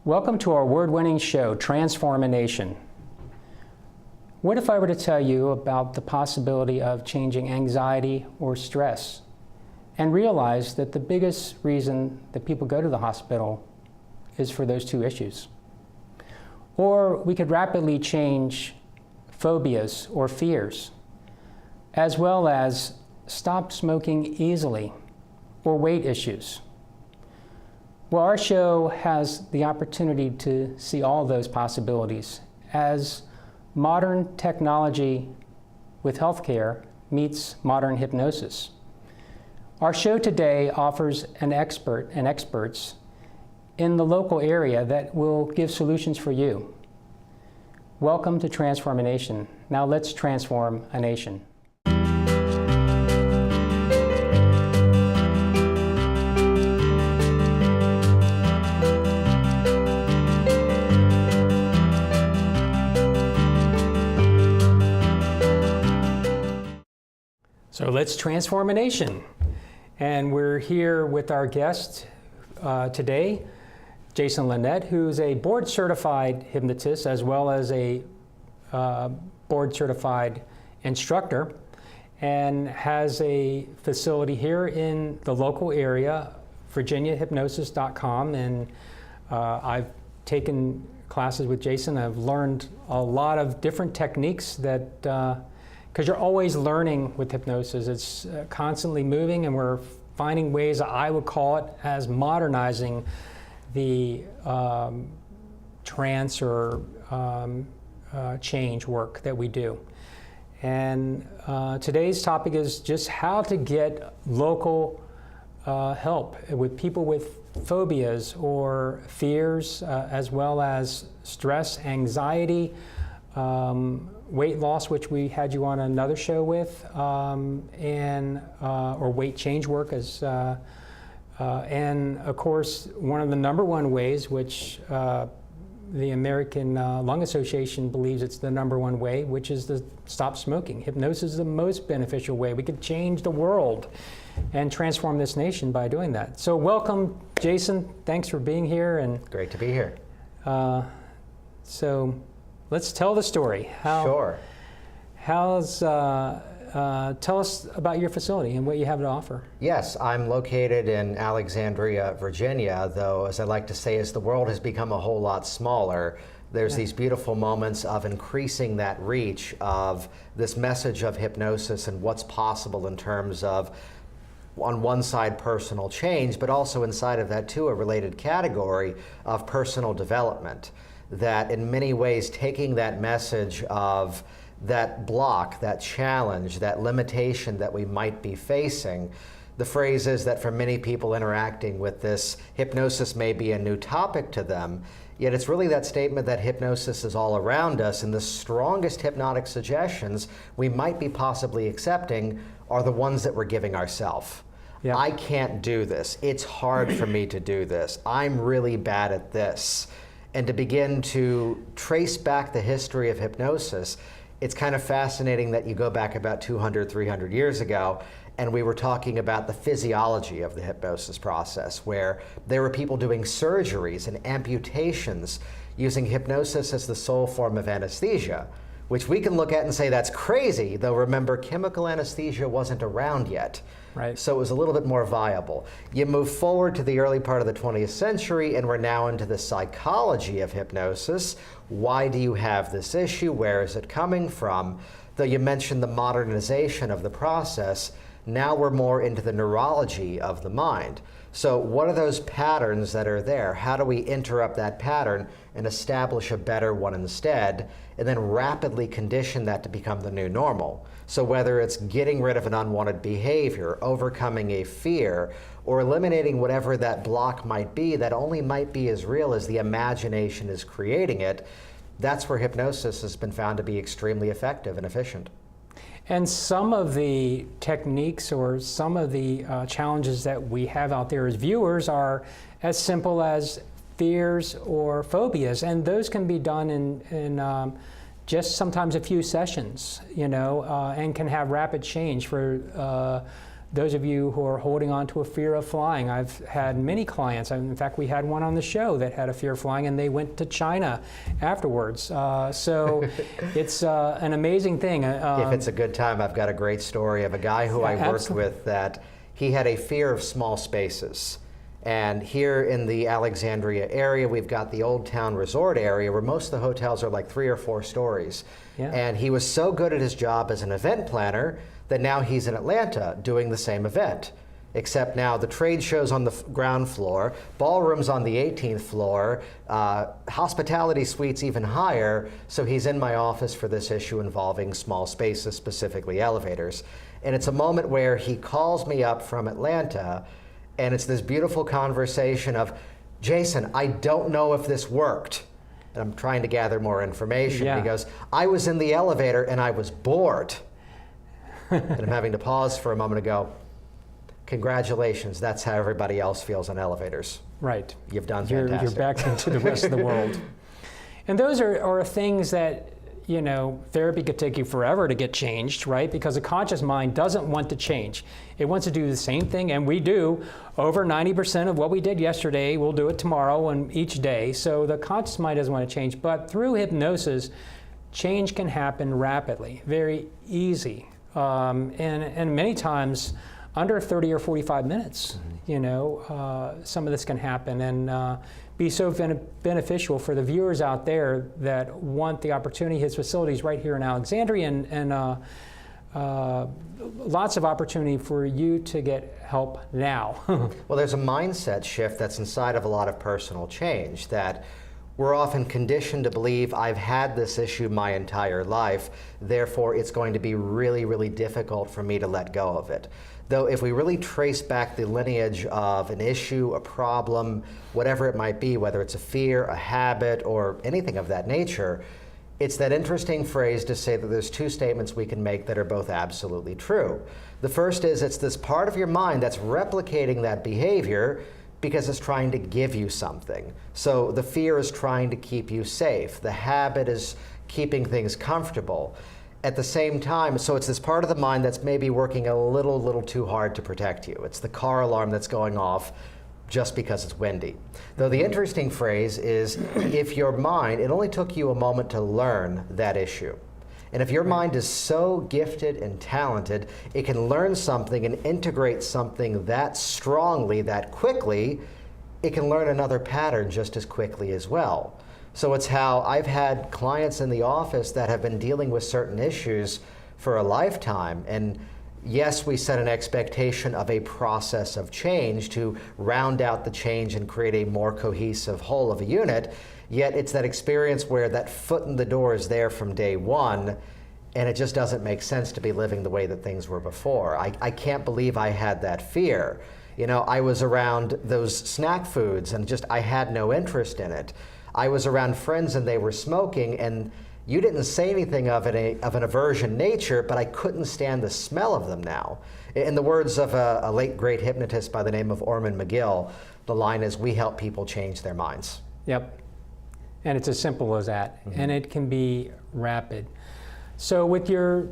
Welcome to our award-winning show, Transformation. What if I were to tell you about the possibility of changing anxiety or stress and realize that the biggest reason that people go to the hospital is for those two issues? Or we could rapidly change phobias or fears, as well as stop smoking easily or weight issues. Well, our show has the opportunity to see all those possibilities as modern technology with healthcare meets modern hypnosis. Our show today offers an expert and experts in the local area that will give solutions for you. Welcome to Transformation. Now let's transform a nation. So let's transform a nation. And we're here with our guest today, Jason Linett, who's a board-certified hypnotist as well as a board-certified instructor, and has a facility here in the local area, virginiahypnosis.com. And I've taken classes with Jason. I've learned a lot of different techniques that because you're always learning with hypnosis. It's constantly moving, and we're finding ways, I would call it, as modernizing the trance or change work that we do. And today's topic is just how to get local help with people with phobias or fears, as well as stress, anxiety, weight loss, which we had you on another show with, and or weight change work, as and of course one of the number one ways, which the American Lung Association believes it's the number one way, which is to stop smoking. Hypnosis is the most beneficial way. We could change the world and transform this nation by doing that. So welcome, Jason. Thanks for being here. And great to be here. So let's tell the story. Sure. Tell us about your facility and what you have to offer. Yes, I'm located in Alexandria, Virginia, though, as I like to say, as the world has become a whole lot smaller, there's these beautiful moments of increasing that reach of this message of hypnosis and what's possible in terms of, on one side, personal change, but also inside of that, too, a related category of personal development. That in many ways, taking that message of that block, that challenge, that limitation that we might be facing. The phrase is that for many people interacting with this, hypnosis may be a new topic to them, yet it's really that statement that hypnosis is all around us, and the strongest hypnotic suggestions we might be possibly accepting are the ones that we're giving ourselves. Yeah. I can't do this. It's hard for me to do this. I'm really bad at this. And to begin to trace back the history of hypnosis, it's kind of fascinating that you go back about 200, 300 years ago, and we were talking about the physiology of the hypnosis process, where there were people doing surgeries and amputations using hypnosis as the sole form of anesthesia, which we can look at and say that's crazy, though remember, chemical anesthesia wasn't around yet. Right. So it was a little bit more viable. You move forward to the early part of the 20th century, and we're now into the psychology of hypnosis. Why do you have this issue? Where is it coming from? Though you mentioned the modernization of the process, now we're more into the neurology of the mind. So what are those patterns that are there? How do we interrupt that pattern and establish a better one instead, and then rapidly condition that to become the new normal? So whether it's getting rid of an unwanted behavior, overcoming a fear, or eliminating whatever that block might be that only might be as real as the imagination is creating it, that's where hypnosis has been found to be extremely effective and efficient. And some of the techniques or some of the challenges that we have out there as viewers are as simple as fears or phobias, and those can be done in just sometimes a few sessions, you know, and can have rapid change for those of you who are holding on to a fear of flying, I've had many clients, in fact, we had one on the show that had a fear of flying and they went to China afterwards. So it's an amazing thing. If it's a good time, I've got a great story of a guy who I worked with that he had a fear of small spaces. And here in the Alexandria area, we've got the Old Town Resort area where most of the hotels are like 3 or 4 stories. Yeah. And he was so good at his job as an event planner that now he's in Atlanta doing the same event. Except now the trade show's on the ground floor, ballroom's on the 18th floor, hospitality suites even higher, so he's in my office for this issue involving small spaces, specifically elevators. And it's a moment where he calls me up from Atlanta, and it's this beautiful conversation of, Jason, I don't know if this worked. And I'm trying to gather more information. Yeah. He goes, I was in the elevator and I was bored. And I'm having to pause for a moment and go, congratulations, that's how everybody else feels in elevators. Right. You've done You're fantastic. back into the rest of the world. And those are things that, you know, therapy could take you forever to get changed, right? Because a conscious mind doesn't want to change. It wants to do the same thing, and we do. Over 90% of what we did yesterday, we'll do it tomorrow and each day. So the conscious mind doesn't want to change. But through hypnosis, change can happen rapidly, very easy. And many times, under 30 or 45 minutes, you know, some of this can happen and be so beneficial for the viewers out there that want the opportunity. His facilities right here in Alexandria and lots of opportunity for you to get help now. Well, there's a mindset shift that's inside of a lot of personal change that we're often conditioned to believe I've had this issue my entire life, therefore it's going to be really, really difficult for me to let go of it. Though if we really trace back the lineage of an issue, a problem, whatever it might be, whether it's a fear, a habit, or anything of that nature, it's that interesting phrase to say that there's 2 statements we can make that are both absolutely true. The first is it's this part of your mind that's replicating that behavior because it's trying to give you something. So the fear is trying to keep you safe. The habit is keeping things comfortable. At the same time, so it's this part of the mind that's maybe working a little too hard to protect you. It's the car alarm that's going off just because it's windy. Though the interesting phrase is, if your mind, it only took you a moment to learn that issue. And if your mind is so gifted and talented, it can learn something and integrate something that strongly, that quickly, it can learn another pattern just as quickly as well. So it's how I've had clients in the office that have been dealing with certain issues for a lifetime. And yes, we set an expectation of a process of change to round out the change and create a more cohesive whole of a unit. Yet it's that experience where that foot in the door is there from day one, and it just doesn't make sense to be living the way that things were before. I can't believe I had that fear. You know, I was around those snack foods and just I had no interest in it. I was around friends and they were smoking, and you didn't say anything of an aversion nature, but I couldn't stand the smell of them now. In the words of a late great hypnotist by the name of Orman McGill, the line is, we help people change their minds. Yep. And it's as simple as that. And it can be rapid. So with your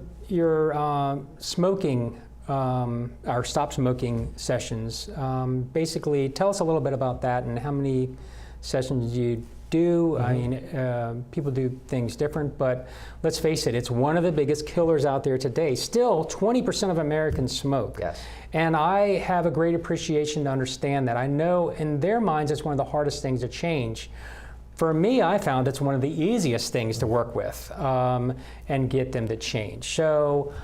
smoking, our stop smoking sessions, basically tell us a little bit about that and how many sessions you do. I mean, people do things different, but let's face it, it's one of the biggest killers out there today. Still, 20% of Americans smoke. Yes. And I have a great appreciation to understand that. I know in their minds it's one of the hardest things to change. For me, I found it's one of the easiest things to work with and get them to change. So,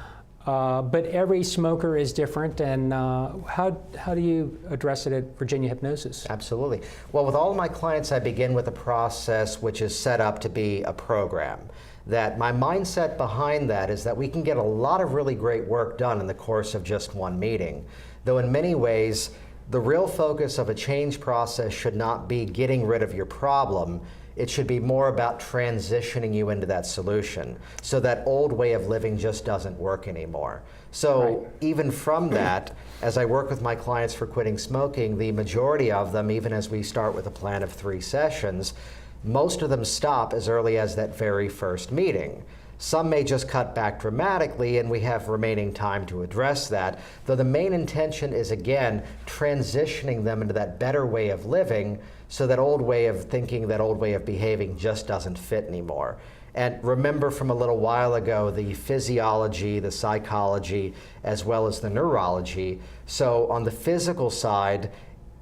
but every smoker is different, and how do you address it at Virginia Hypnosis? Absolutely. Well, with all of my clients, I begin with a process which is set up to be a program. That my mindset behind that is that we can get a lot of really great work done in the course of just one meeting. Though in many ways, the real focus of a change process should not be getting rid of your problem. It should be more about transitioning you into that solution, so that old way of living just doesn't work anymore. So even from that, as I work with my clients for quitting smoking, the majority of them, even as we start with a plan of 3 sessions, most of them stop as early as that very first meeting. Some may just cut back dramatically, and we have remaining time to address that, though the main intention is, again, transitioning them into that better way of living, so that old way of thinking, that old way of behaving just doesn't fit anymore. And remember from a little while ago, the physiology, the psychology, as well as the neurology. So on the physical side,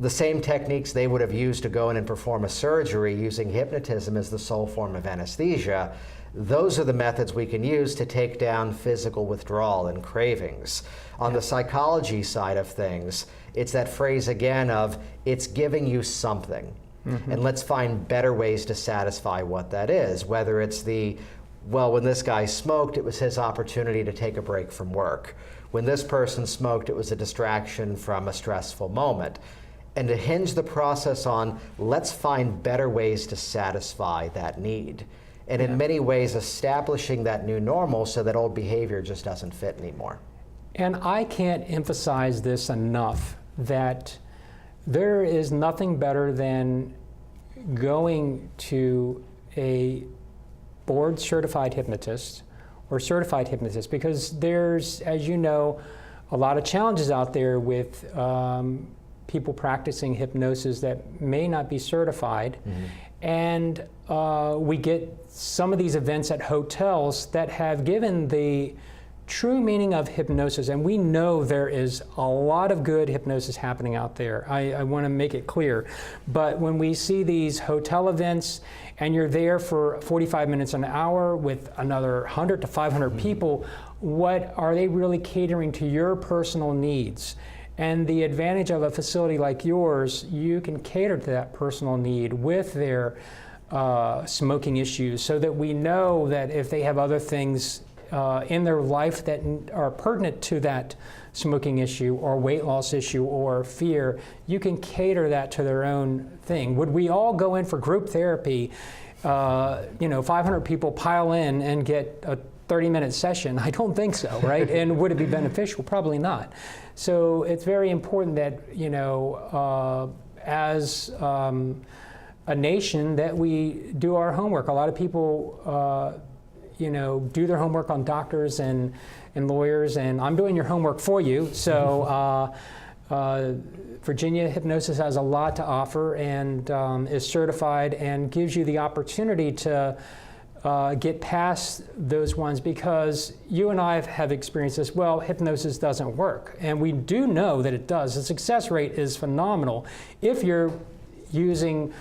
the same techniques they would have used to go in and perform a surgery, using hypnotism as the sole form of anesthesia, those are the methods we can use to take down physical withdrawal and cravings. On the psychology side of things, it's that phrase again of, it's giving you something. And let's find better ways to satisfy what that is, whether it's when this guy smoked, it was his opportunity to take a break from work. When this person smoked, it was a distraction from a stressful moment. And to hinge the process on, let's find better ways to satisfy that need. And in many ways, establishing that new normal so that old behavior just doesn't fit anymore. And I can't emphasize this enough, that there is nothing better than going to a board certified hypnotist or certified hypnotist, because there's, as you know, a lot of challenges out there with people practicing hypnosis that may not be certified. And we get some of these events at hotels that have given the true meaning of hypnosis, and we know there is a lot of good hypnosis happening out there. I want to make it clear. But when we see these hotel events and you're there for 45 minutes, an hour with another 100 to 500 people, what are they really catering to your personal needs? And the advantage of a facility like yours, you can cater to that personal need with their smoking issues, so that we know that if they have other things in their life that are pertinent to that smoking issue or weight loss issue or fear, you can cater that to their own thing. Would we all go in for group therapy, 500 people pile in and get a 30-minute session? I don't think so, right? And would it be beneficial? Probably not. So it's very important that, as a nation, that we do our homework. A lot of people do their homework on doctors and lawyers, and I'm doing your homework for you. So Virginia Hypnosis has a lot to offer, and is certified and gives you the opportunity to get past those ones, because you and I have experienced this. Well, hypnosis doesn't work, and we do know that it does. The success rate is phenomenal if you're using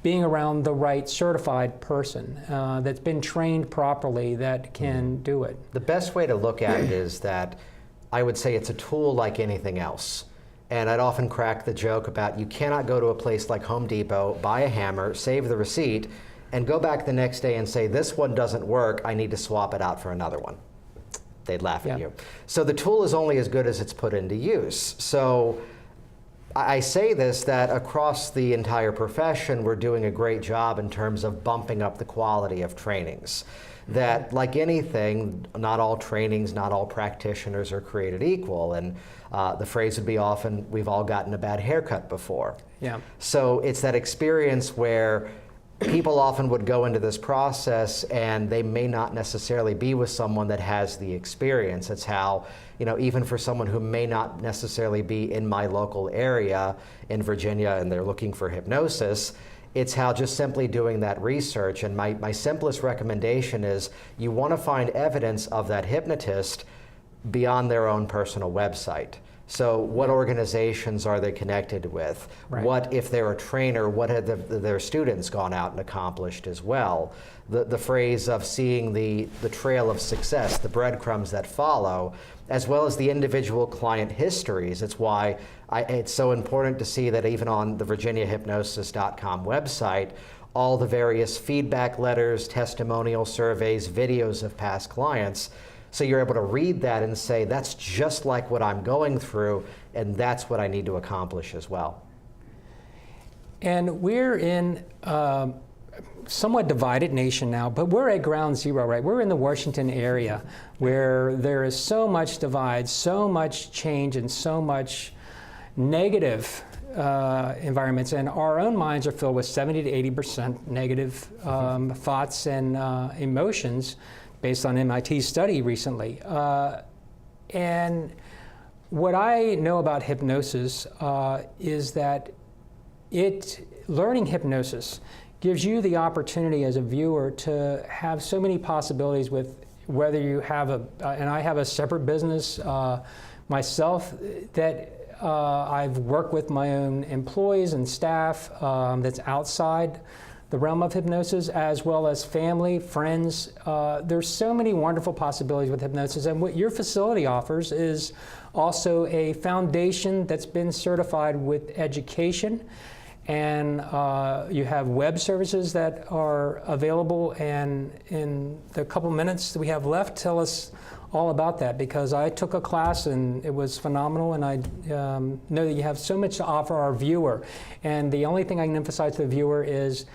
being around the right certified person that's been trained properly, that can do it. The best way to look at it is that I would say it's a tool like anything else. And I'd often crack the joke about, you cannot go to a place like Home Depot, buy a hammer, save the receipt, and go back the next day and say, this one doesn't work, I need to swap it out for another one. They'd laugh at you. So the tool is only as good as it's put into use. So I say this, that across the entire profession, we're doing a great job in terms of bumping up the quality of trainings. That, like anything, not all trainings, not all practitioners are created equal. And the phrase would be often, we've all gotten a bad haircut before. So it's that experience where people often would go into this process and they may not necessarily be with someone that has the experience. It's how, even for someone who may not necessarily be in my local area in Virginia and they're looking for hypnosis, it's how just simply doing that research. And my simplest recommendation is, you want to find evidence of that hypnotist beyond their own personal website. So what organizations are they connected with? What, if they're a trainer, what have their students gone out and accomplished as well? The phrase of seeing the trail of success, the breadcrumbs that follow, as well as the individual client histories. It's why it's so important to see that even on the virginiahypnosis.com website, all the various feedback letters, testimonial surveys, videos of past clients. So you're able to read that and say, that's just like what I'm going through, and that's what I need to accomplish as well. And we're in a somewhat divided nation now, but we're at ground zero, right? We're in the Washington area, where there is so much divide, so much change, and so much negative environments, and our own minds are filled with 70 to 80% negative thoughts and emotions, based on MIT's study recently. And what I know about hypnosis is that learning hypnosis gives you the opportunity as a viewer to have so many possibilities with whether you have and I have a separate business myself that I've worked with my own employees and staff that's outside the realm of hypnosis, as well as family, friends. There's so many wonderful possibilities with hypnosis, and what your facility offers is also a foundation that's been certified with education, and you have web services that are available. And in the couple minutes that we have left, tell us all about that, because I took a class and it was phenomenal, and I know that you have so much to offer our viewer. And the only thing I can emphasize to the viewer is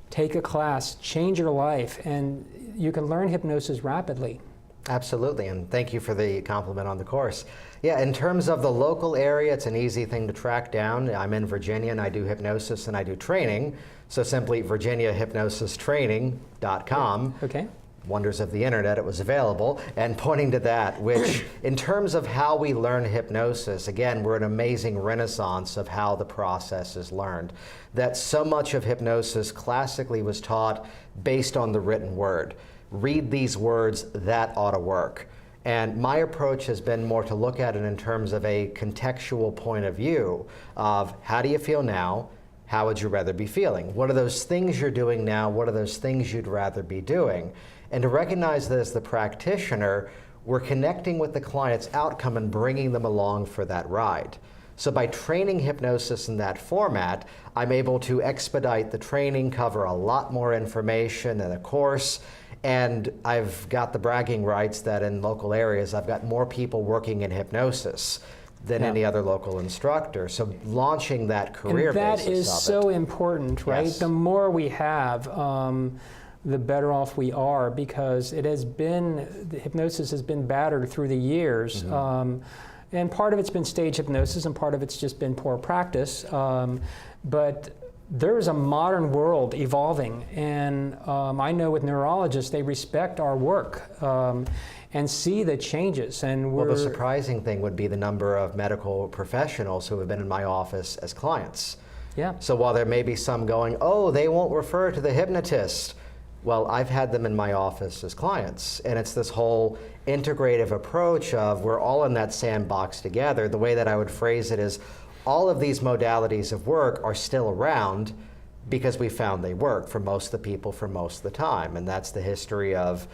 take a class, change your life, and you can learn hypnosis rapidly. Absolutely, and thank you for the compliment on the course. Yeah, in terms of the local area, it's an easy thing to track down. I'm in Virginia, and I do hypnosis and I do training. So simply virginiahypnosistraining.com. Okay. Wonders of the internet, it was available, and pointing to that, which in terms of how we learn hypnosis, again, we're an amazing renaissance of how the process is learned. That so much of hypnosis classically was taught based on the written word. Read these words, that ought to work. And my approach has been more to look at it in terms of a contextual point of view of how do you feel now? How would you rather be feeling? What are those things you're doing now? What are those things you'd rather be doing? And to recognize that as the practitioner, we're connecting with the client's outcome and bringing them along for that ride. So by training hypnosis in that format, I'm able to expedite the training, cover a lot more information in a course, and I've got the bragging rights that in local areas, I've got more people working in hypnosis than any other local instructor. So launching that career and that basis is of so it. important, right? Yes. The more we have, the better off we are, because the hypnosis has been battered through the years. And part of it's been stage hypnosis, and part of it's just been poor practice. But there's a modern world evolving, and I know with neurologists, they respect our work and see the changes. And well, the surprising thing would be the number of medical professionals who have been in my office as clients. Yeah. So while there may be some going, oh, they won't refer to the hypnotist, well, I've had them in my office as clients, and it's this whole integrative approach of we're all in that sandbox together. The way that I would phrase it is all of these modalities of work are still around because we found they work for most of the people for most of the time, and that's the history of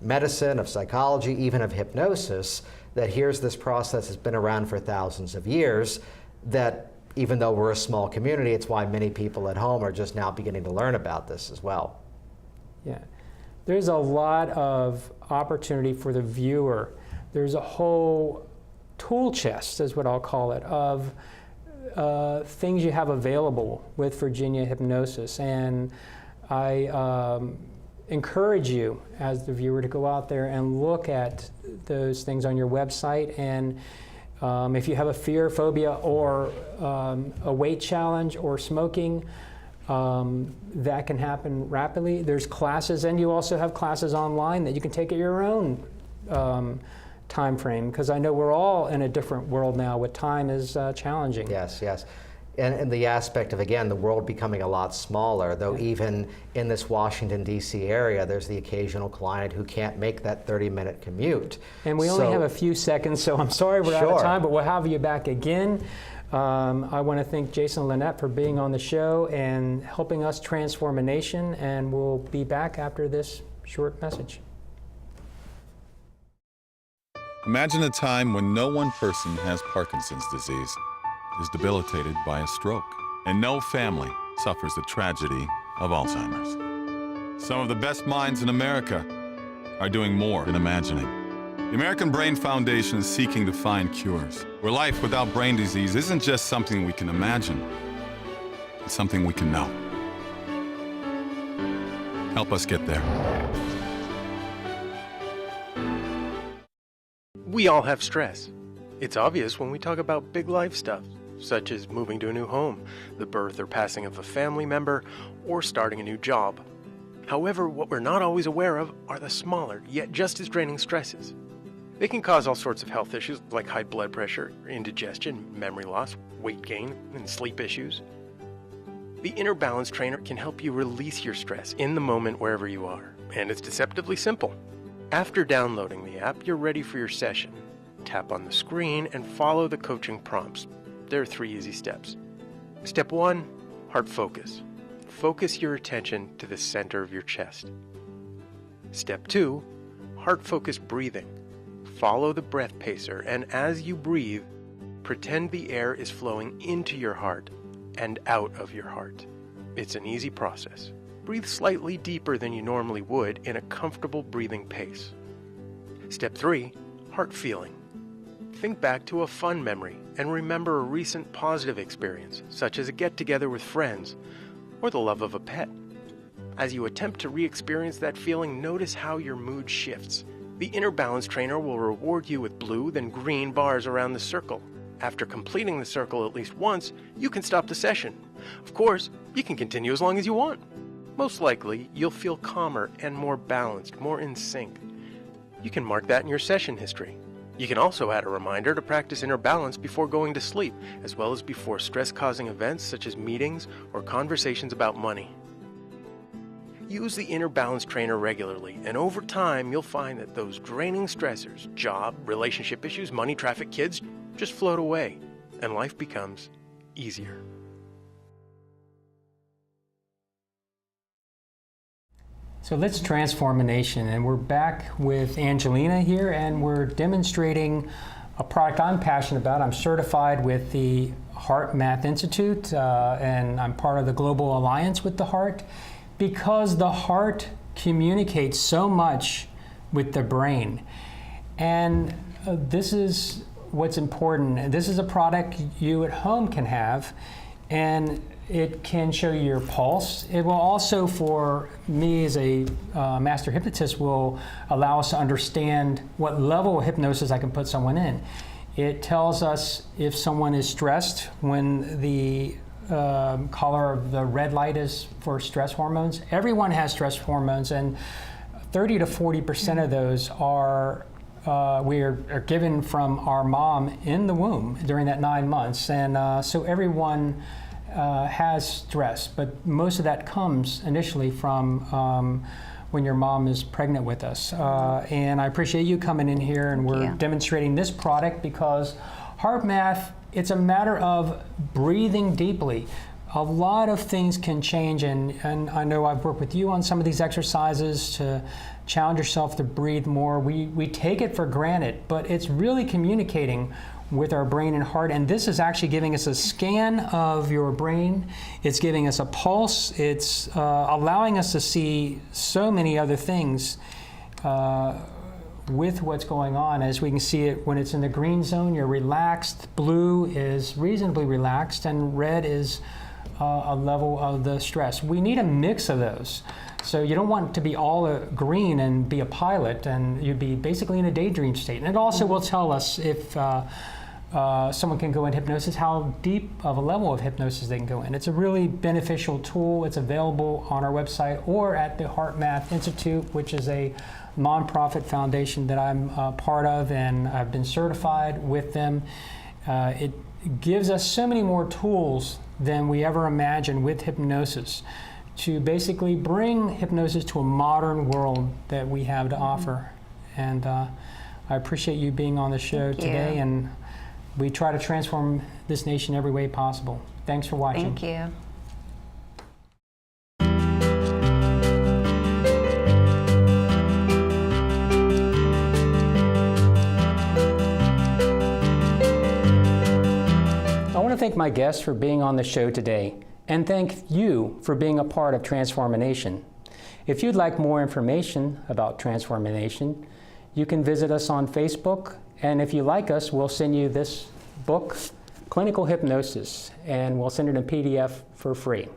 medicine, of psychology, even of hypnosis, that here's this process that's been around for thousands of years, that even though we're a small community, it's why many people at home are just now beginning to learn about this as well. Yeah, there's a lot of opportunity for the viewer. There's a whole tool chest, is what I'll call it, of things you have available with Virginia Hypnosis. And I encourage you as the viewer to go out there and look at those things on your website. And if you have a fear, phobia, or a weight challenge or smoking, that can happen rapidly. There's classes, and you also have classes online that you can take at your own time frame, because I know we're all in a different world now with time is challenging. Yes, yes. And the aspect of, again, the world becoming a lot smaller, though even in this Washington, D.C. area, there's the occasional client who can't make that 30-minute commute. And we only have a few seconds, so I'm sorry we're out of time, but we'll have you back again. I want to thank Jason Linett for being on the show and helping us transform a nation, and we'll be back after this short message. Imagine a time when no one person has Parkinson's disease, is debilitated by a stroke, and no family suffers the tragedy of Alzheimer's. Some of the best minds in America are doing more than imagining. The American Brain Foundation is seeking to find cures, where life without brain disease isn't just something we can imagine, it's something we can know. Help us get there. We all have stress. It's obvious when we talk about big life stuff. such as moving to a new home, the birth or passing of a family member, or starting a new job. However, what we're not always aware of are the smaller, yet just as draining stresses. They can cause all sorts of health issues like high blood pressure, indigestion, memory loss, weight gain, and sleep issues. The Inner Balance Trainer can help you release your stress in the moment wherever you are, and it's deceptively simple. After downloading the app, you're ready for your session. Tap on the screen and follow the coaching prompts. There are 3 easy steps. Step 1, heart focus. Focus your attention to the center of your chest. Step 2, heart-focused breathing. Follow the breath pacer, and as you breathe, pretend the air is flowing into your heart and out of your heart. It's an easy process. Breathe slightly deeper than you normally would in a comfortable breathing pace. Step 3, heart feeling. Think back to a fun memory and remember a recent positive experience, such as a get-together with friends or the love of a pet. As you attempt to re-experience that feeling, notice how your mood shifts. The Inner Balance Trainer will reward you with blue, then green bars around the circle. After completing the circle at least once, you can stop the session. Of course, you can continue as long as you want. Most likely, you'll feel calmer and more balanced, more in sync. You can mark that in your session history. You can also add a reminder to practice inner balance before going to sleep, as well as before stress-causing events such as meetings or conversations about money. Use the Inner Balance Trainer regularly, and over time you'll find that those draining stressors, job, relationship issues, money, traffic, kids, just float away, and life becomes easier. So let's transform a nation, and we're back with Angelina here, and we're demonstrating a product I'm passionate about. I'm certified with the Heart Math Institute, and I'm part of the Global Alliance with the Heart, because the heart communicates so much with the brain. And this is what's important. This is a product you at home can have, and it can show your pulse. It will also, for me as a master hypnotist, will allow us to understand what level of hypnosis I can put someone in. It tells us if someone is stressed when the color of the red light is for stress hormones. Everyone has stress hormones, and 30 to 40% of those are given from our mom in the womb during that 9 months. And so everyone has stress, but most of that comes initially from when your mom is pregnant with us. And I appreciate you coming in here, and we're demonstrating this product because Heart Math, it's a matter of breathing deeply. A lot of things can change, and I know I've worked with you on some of these exercises to challenge yourself to breathe more. We take it for granted, but it's really communicating with our brain and heart, and this is actually giving us a scan of your brain. It's giving us a pulse. It's allowing us to see so many other things with what's going on. As we can see it, when it's in the green zone, you're relaxed. Blue is reasonably relaxed, and red is a level of the stress. We need a mix of those. So you don't want to be all green and be a pilot, and you'd be basically in a daydream state. And it also will tell us if someone can go in hypnosis, how deep of a level of hypnosis they can go in. It's a really beneficial tool. It's available on our website or at the Heart Math Institute, which is a nonprofit foundation that I'm part of, and I've been certified with them. It gives us so many more tools than we ever imagined with hypnosis to basically bring hypnosis to a modern world that we have to offer. And I appreciate you being on the show today, and we try to transform this nation every way possible. Thanks for watching. Thank you. I want to thank my guests for being on the show today, and thank you for being a part of Transformation. If you'd like more information about Transformation, you can visit us on Facebook, and if you like us, we'll send you this book, Clinical Hypnosis, and we'll send it in PDF for free.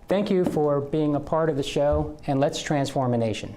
Thank you for being a part of the show, and let's transform a nation.